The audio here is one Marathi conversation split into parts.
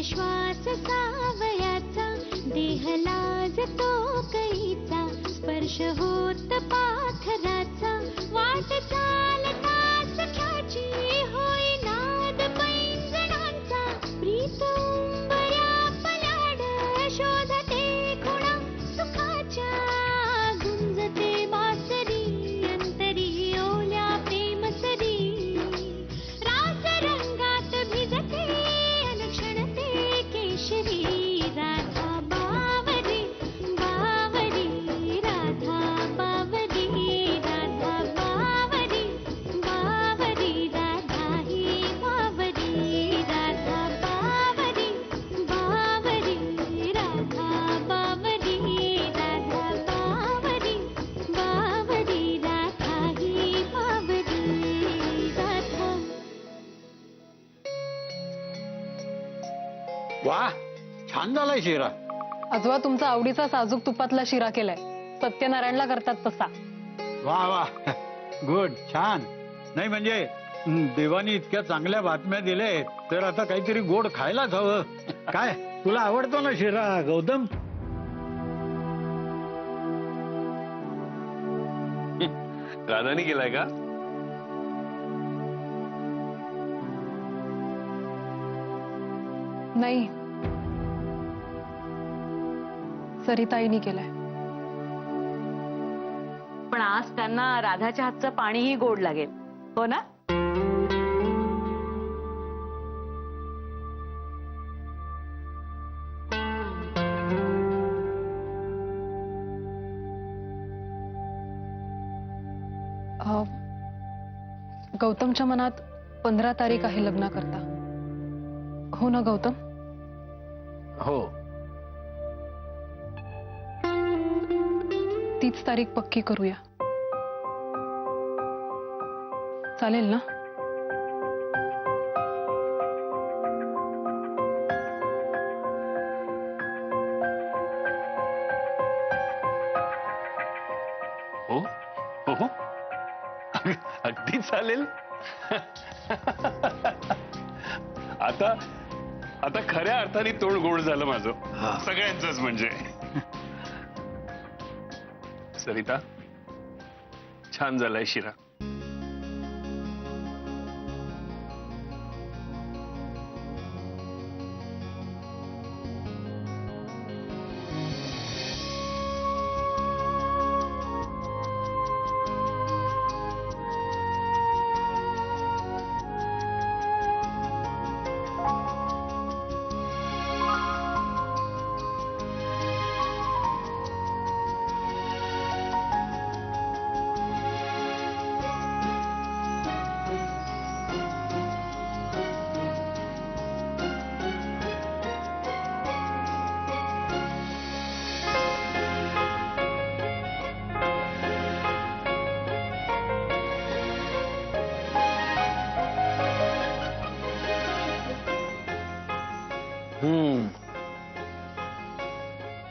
श्वास सावयाचा, देह लाजतो कैचा, स्पर्श होत पाखराचा, वाट चालता सख्याची होई नाद पैंजणांचा, प्रीत उंबऱ्या पलाड शोधते खुणा सुखाच्या, गुंजते बासरी अंतरी ओल्या प्रेमसरी, रास रंगात भिजते अनुक्षणते केशरी, राधा बावरी बावरी, राधा बावरी, राधा बावरी बावरी, राधा ही बावरी, राधा बावरी बावरी, राधा बावरी, राधा बावरी बावरी, राधा ही बावरी, राधा. वा, छान झालाय शिरा. आजोबा तुमचा आवडीचा साजूक तुपातला शिरा केलाय, सत्यनारायणला करतात तसा. वा वा, गुड, छान. नाही म्हणजे देवानी इतक्या चांगल्या बातम्या दिले तर आता काहीतरी गोड खायलाच हवं. काय तुला आवडतो ना शिरा गौतम? राधानी केलाय का? नाही, सरिताईनी केलाय. पण आज त्यांना राधाच्या हातचं पाणीही गोड लागेल, हो ना? गौतमच्या मनात 15 तारीख आहे लग्नाकरता, हो ना गौतम? हो. तीच तारीख पक्की करूया, चालेल ना? हो हो हो, अगदी चालेल. आता आता खऱ्या अर्थाने तोंड गोड झालं माझं, सगळ्यांचंच. म्हणजे सरिता, छान झालाय शिरा.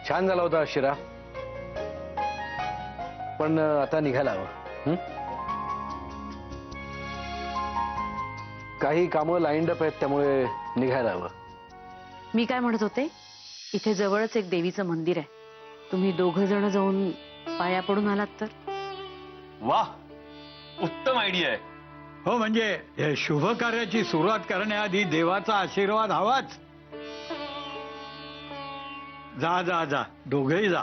छान झाला होता शिरा, पण आता निघायला हवं. काही कामं लाईंड अप आहेत, त्यामुळे निघायला हवं. मी काय म्हणत होते, इथे जवळच एक देवीचं मंदिर आहे, तुम्ही दोघं जण जाऊन पाया पडून आलात तर. वा, उत्तम आयडिया आहे. हो, म्हणजे हे शुभ कार्याची सुरुवात करण्याआधी देवाचा आशीर्वाद हवाच. जा जा जा, दोघेही जा.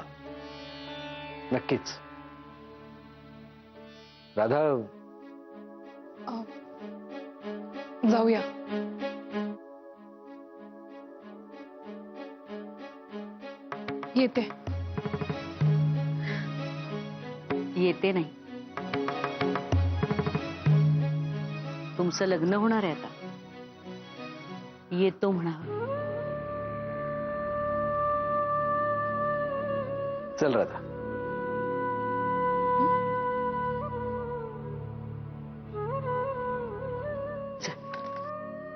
नक्कीच. राधा, जाऊया. येते. येते नाही, तुमचं लग्न होणार आहे आता. येतो म्हणावं. चल राधा.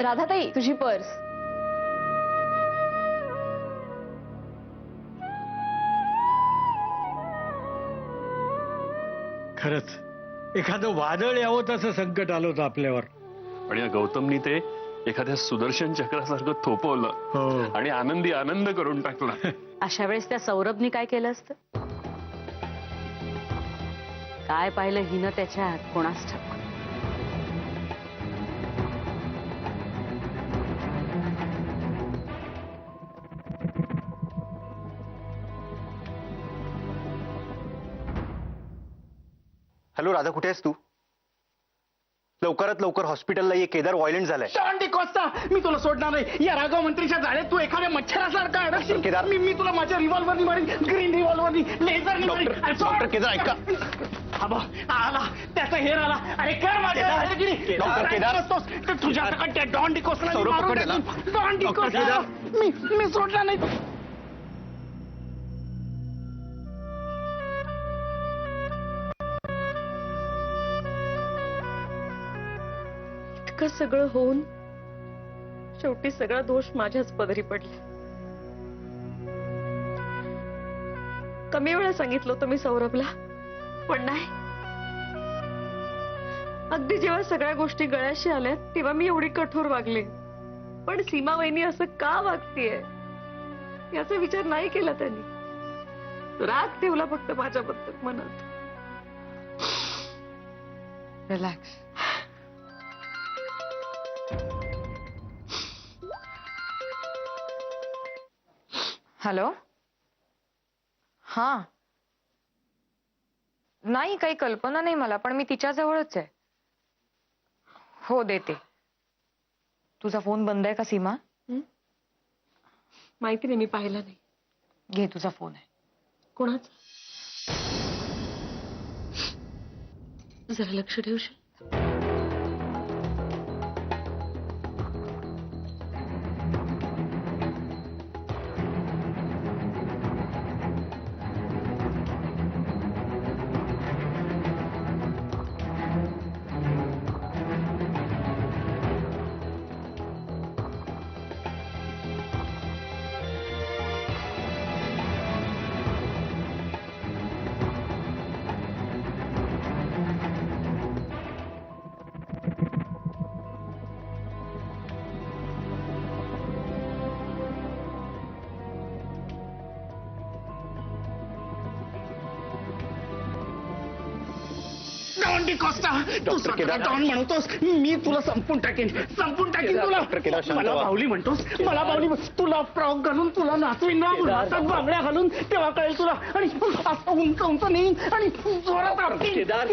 राधाताई, तुझी पर्स. खरंच एखादं वादळ यावं तसं संकट आलं होतं आपल्यावर. आणि या गौतमनी ते एखाद्या सुदर्शन चक्रासारखं थोपवलं आणि आनंदी आनंद करून टाकला. अशा वेळेस त्या सौरभनी काय केलं असतं? काय पाहिलं हिनं त्याच्यात कोणास ठाऊक. हॅलो राधा, कुठे आहेस तू? लवकरात लवकर हॉस्पिटलला ये, केदार व्हायलेंट झालाय. शांती कोस्ता, मी तुला सोडणार नाही. या राघव मंत्रीच्या जाळ्यात तू एखाद्या मच्छरासारखा अडकशील. केदार. मी तुला माझ्या रिव्हॉल्वरनी मारीन, ग्रीन रिव्हॉल्वरनी, लेझरनी मारीन. डॉक्टर केदार, ऐका. आला त्याचा हेर आला. अरे कर माझ्या डॉक्टर केदार. तुझ्या सकट त्या डॉन डिकोसला सौरभ मारून पकडलेला. टाकीन. डॉन डॉक्टर डिकोस केदार. मी सोडणार नाही. इतकं सगळं होऊन शेवटी सगळा दोष माझ्याच पदरी पडला. कमी वेळा सांगितलं होतं मी सौरभला, पण नाही. अगदी जेव्हा सगळ्या गोष्टी गळ्याशी आल्या तेव्हा मी एवढी कठोर वागले. पण सीमा वहिनी असं का वागतीये याचा विचार नाही केला त्यांनी. राग ठेवला फक्त माझ्याबद्दल मनात. रिलॅक्स. हॅलो. हा, नाही काही कल्पना नाही मला, पण मी तिच्या जवळच आहे. हो देते. तुझा फोन बंद आहे का सीमा? माहिती नाही, मी पाहिला नाही. घे, तुझा फोन आहे. कोणाचा? जरा लक्ष ठेवशील? डॉन डिकोस्टा, तू डॉक्टर स्वतःला केदार. डॉन म्हणतोस, मी तुला संपून टाकेन तुला. डॉक्टर केदार, शांत मला व्हा. बाहुली म्हणतोस, मला बाहुली तुला फ्रॉक घालून तुला नाचवीन ना, हातात बांगड्या घालून, तेव्हा कळेल तुला. आणि असं उंच उंच नेईन आणि जोरात आपटीन. केदार.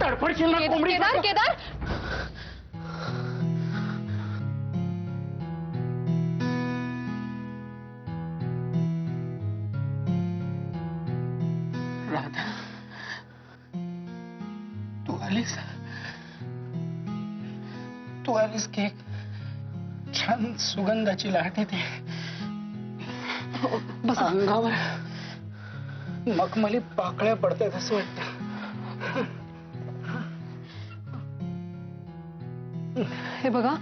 तडफडशील ना कोंबडी. केदार केदार राधा, तू आलीस की एक छान सुगंधाची लाट येते अंगावर. मखमली पाकळ्या पडतात असं वाटतं. हे बघा,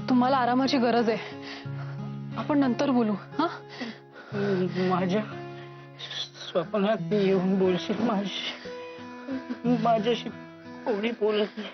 तुम्हाला आरामाची गरज आहे. आपण नंतर बोलू. हा, माझ्या स्वप्नात येऊन बोलशील माझ्याशी कोणी बोलत नाही.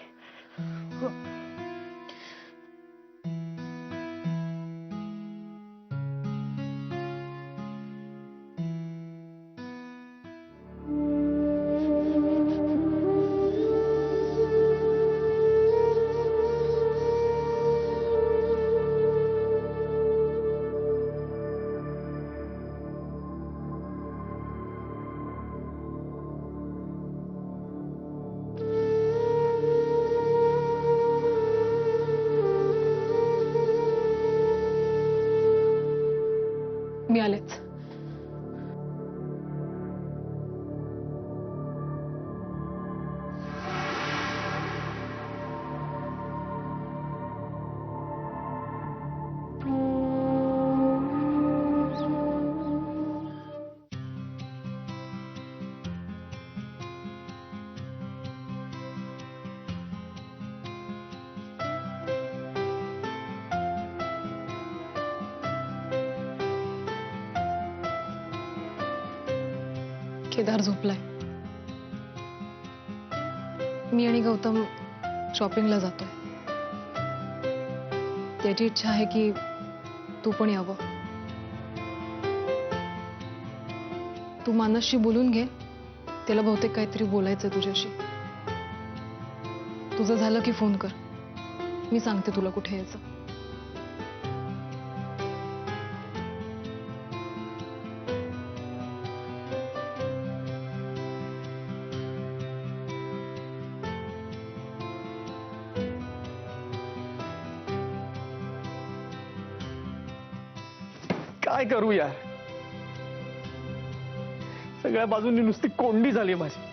मी आलेच. केदार झोपलाय. मी आणि गौतम शॉपिंगला जातोय. त्याची इच्छा आहे की तू पण यावं. तू मानसशी बोलून घे, त्याला बहुतेक काहीतरी बोलायचं तुझ्याशी. तुझं झालं की फोन कर, मी सांगते तुला कुठे यायचं. काय करू यार, सगळ्या बाजूंनी नुसती कोंडी झाली माझी.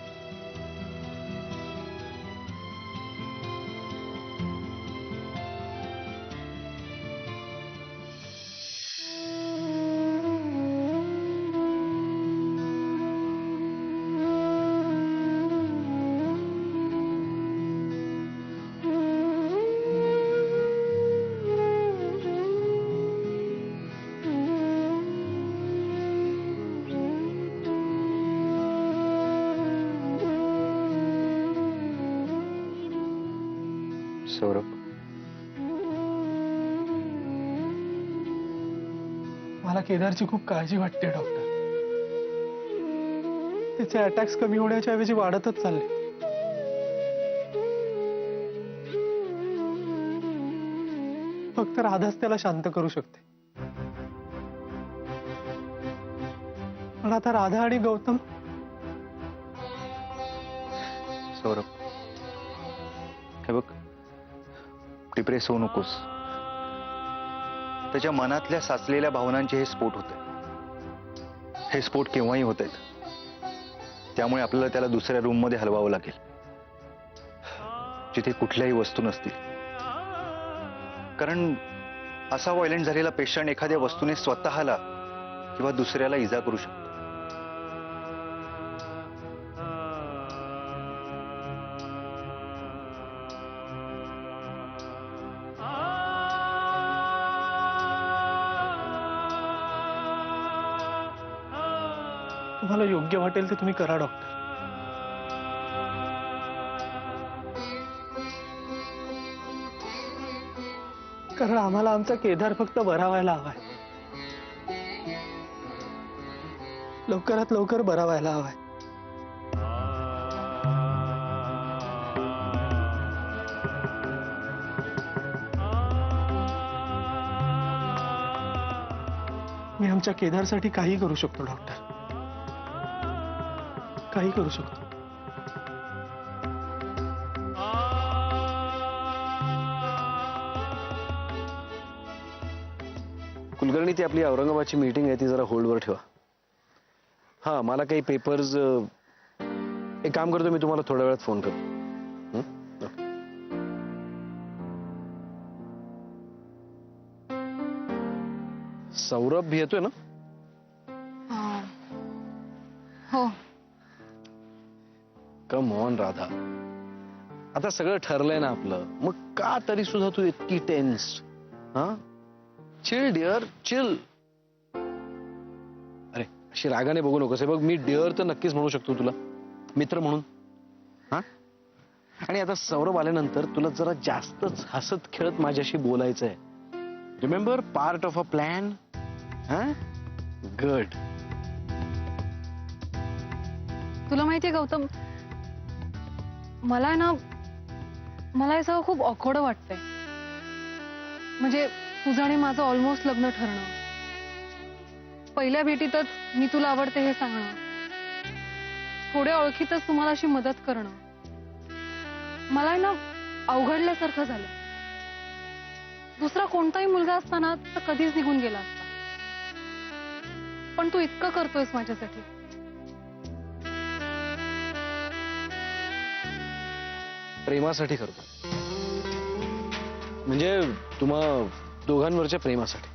सौरभ, मला केदारची खूप काळजी वाटते डॉक्टर. त्याचे अटॅक्स कमी होण्याच्या ऐवजी वाढतच चालले. फक्त राधाच त्याला शांत करू शकते. पण आता राधा आणि गौतम. सौरभ, हे बघ, डिप्रेस होऊ नकोस. त्याच्या मनातल्या साचलेल्या भावनांचे हे स्फोट होते. हे स्फोट केव्हाही होत आहेत. त्यामुळे आपल्याला त्याला दुसऱ्या रूम मध्ये हलवावं लागेल, जिथे कुठल्याही वस्तू नसतील. कारण असा व्हायलेंट झालेला पेशंट एखाद्या वस्तूने स्वतःला किंवा दुसऱ्याला इजा करू शकतो. तुम्हाला योग्य वाटेल ते तुम्ही करा डॉक्टर. कारण आम्हाला आमचा केदार फक्त बरा व्हायला हवाय. लवकरात लवकर बरा व्हायला हवाय. मी आमच्या केदारसाठी काही करू शकतो डॉक्टर, काही करू शकतो. कुलकर्णी, ती आपली औरंगाबादची मीटिंग आहे ती जरा होल्डवर ठेवा. हा, मला काही पेपर्स, एक काम करतो मी, तुम्हाला थोड्या वेळात फोन करतो. सौरभ येतोय ना? हो. कम ऑन राधा, आता सगळं ठरलंय ना आपलं, मग का तरी सुद्धा तू इतकी टेन्स? हा, चिल डिअर, चिल. अरे अशी रागाने बघू नकोस. बघ, मी डिअर तर नक्कीच म्हणू शकतो तुला, मित्र म्हणून. हा, आणि आता सौरभ आल्यानंतर तुला जरा जास्तच हसत खेळत माझ्याशी बोलायचंय. Remember, part of a plan. हा, गुड. तुला माहितीये गौतम, मला ना, मला हे सगळं खूप ऑकवर्ड वाटतंय. म्हणजे तुझं आणि माझं ऑलमोस्ट लग्न ठरणं, पहिल्या भेटीतच मी तुला आवडते हे सांगणं, थोड्या ओळखीतच तुम्हाला अशी मदत करणं, मला ना अवघडल्यासारखं झालं. दुसरा कोणताही मुलगा असताना तर कधीच निघून गेला असता, पण तू इतकं करतोयस माझ्यासाठी. प्रेमासाठी करतो, म्हणजे तुम्हा दोघांवरच्या प्रेमासाठी.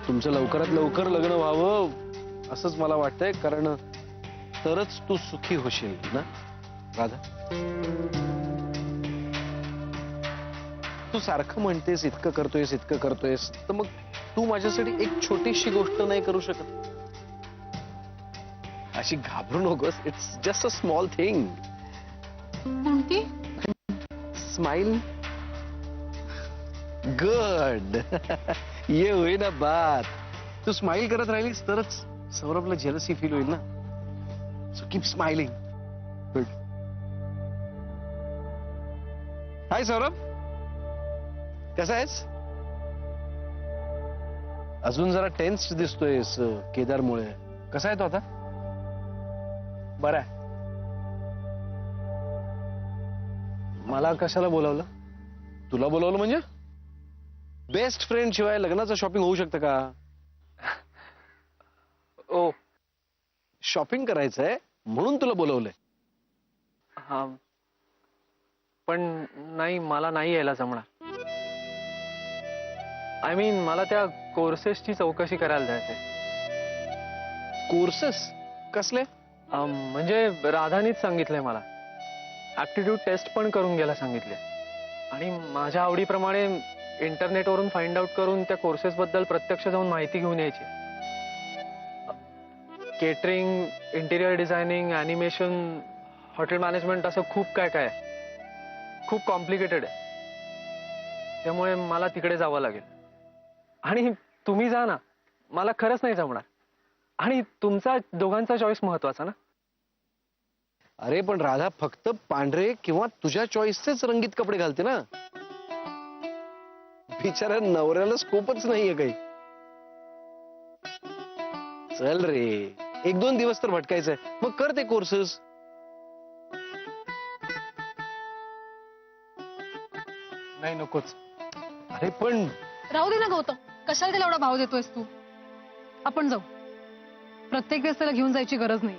तुमचं लवकरात लवकर लग्न व्हावं असंच मला वाटतंय, कारण तरच तू सुखी होशील ना राधा. तू सारखं म्हणतेस इतकं करतोयस, इतकं करतोयस, तर मग तू माझ्यासाठी एक छोटीशी गोष्ट नाही करू शकत? अशी घाबरू नकोस, it's just a small thing. कोणती? स्माइल. गुड. ये होईल ना बात. तू स्माइल करत राहिलीस तरच सौरभला जेलसी फील होईल ना. So keep smiling. गुड. हाय सौरभ, कसा आहेस? अजून जरा टेन्स दिसतोयस केदारमुळे. कसा आहे तो आता? बरं आहे. मला कशाला बोलावलं? तुला बोलावलं म्हणजे? बेस्ट फ्रेंड शिवाय लग्नाचं शॉपिंग होऊ शकतं का? ओ शॉपिंग करायचंय म्हणून तुला बोलवलंय. हा, पण नाही, मला नाही यायला जमणार. आय मीन मला त्या कोर्सेसची चौकशी करायला जायचंय. कोर्सेस कसले? म्हणजे राधानीच सांगितलंय मला. ऍप्टिट्यूड टेस्ट पण करून घ्यायला सांगितले आणि माझ्या आवडीप्रमाणे इंटरनेटवरून फाइंड आउट करून त्या कोर्सेस बद्दल प्रत्यक्ष जाऊन माहिती घेऊन यायची. Catering, interior designing, animation, hotel management, असं खूप काय काय आहे. खूप कॉम्प्लिकेटेड आहे. त्यामुळे मला तिकडे जावं लागेल. आणि तुम्ही जा ना, मला खरंच नाही जमणार. आणि तुमचा दोघांचा चॉईस महत्वाचा ना. अरे पण राधा फक्त पांढरे किंवा तुझ्या चॉईसचेच रंगीत कपडे घालते ना. बिचाऱ्या नवऱ्याला स्कोपच नाहीये काही. चल रे, 1-2 दिवस तर भटकायचंय, मग कर ते कोर्सेस. नाही, नकोच. अरे पण राहू दे ना गौतम, कशाला त्याला एवढा भाव देतोयस तू? आपण जाऊ. प्रत्येक वेळेस त्याला घेऊन जायची गरज नाही.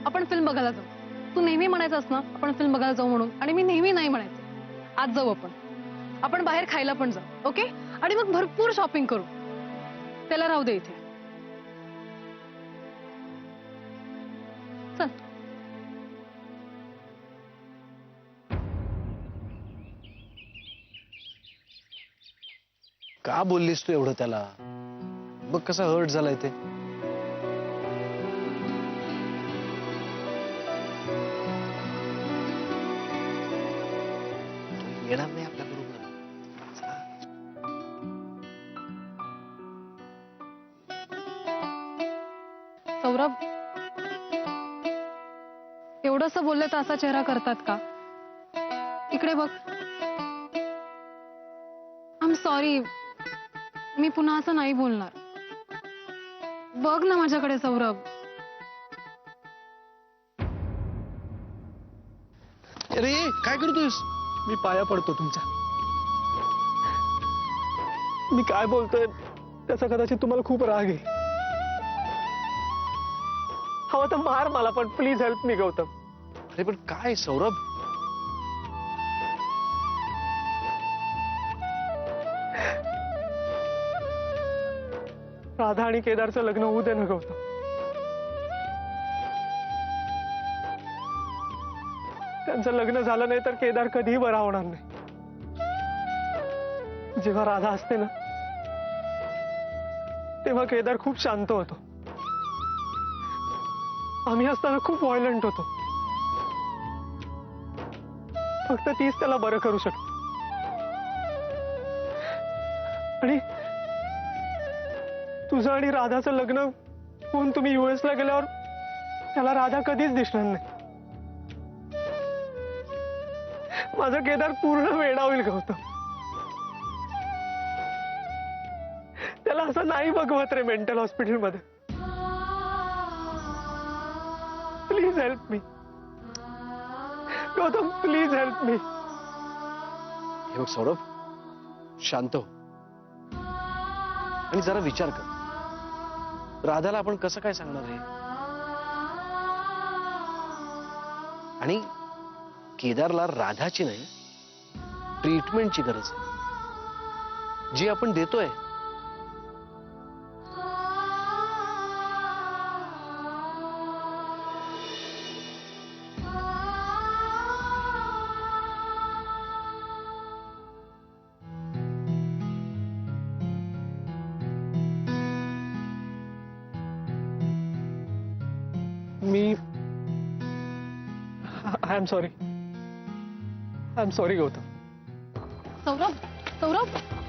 आपण फिल्म बघायला जाऊ. तू नेहमी म्हणायचंस ना आपण फिल्म बघायला जाऊ म्हणून, आणि मी नेहमी नाही म्हणायचं. आज जाऊ आपण. आपण बाहेर खायला पण जाऊ, ओके? आणि मग भरपूर शॉपिंग करू. त्याला राहू दे इथे. चल. का बोललीस तू एवढं त्याला? बघ कसा हर्ट झालाय ते. येणार नाही आपल्या बरोबर. सौरभ, एवढंस बोलले तर असा चेहरा करतात का? इकडे बघ. I am sorry. मी पुन्हा असं नाही बोलणार. बघ ना माझ्याकडे सौरभ. अरे काय करतोयस? मी पाया पडतो तुमच्या. मी काय बोलतोय त्याचा कदाचित तुम्हाला खूप राग आहे. हवं तर मार मला, पण प्लीज हेल्प मी गौतम. अरे पण काय सौरभ? राधा आणि केदारचं लग्न होऊ दे ना गौतम. त्यांचं लग्न झालं नाही तर केदार कधीही बरा होणार नाही. जेव्हा राधा असते ना तेव्हा केदार खूप शांत होतो. आम्ही असताना खूप व्हायलंट होतो. फक्त तीच त्याला बरं करू शकते. आणि तुझं आणि राधाचं लग्न होऊन तुम्ही US ला गेल्यावर त्याला राधा कधीच दिसणार नाही. माझा केदार पूर्ण वेडा होईल गौतम. त्याला असं नाही बघवत रे मेंटल हॉस्पिटलमध्ये. Please help me Gautam, please help me. हे बघ सौरभ, शांत हो आणि जरा विचार कर. राधाला आपण कसं काय सांगणार आहे? आणि केदारला राधाची नाही ट्रीटमेंटची गरज आहे, जी आपण देतोय. मी I am sorry Gautam. Saurabh Saurabh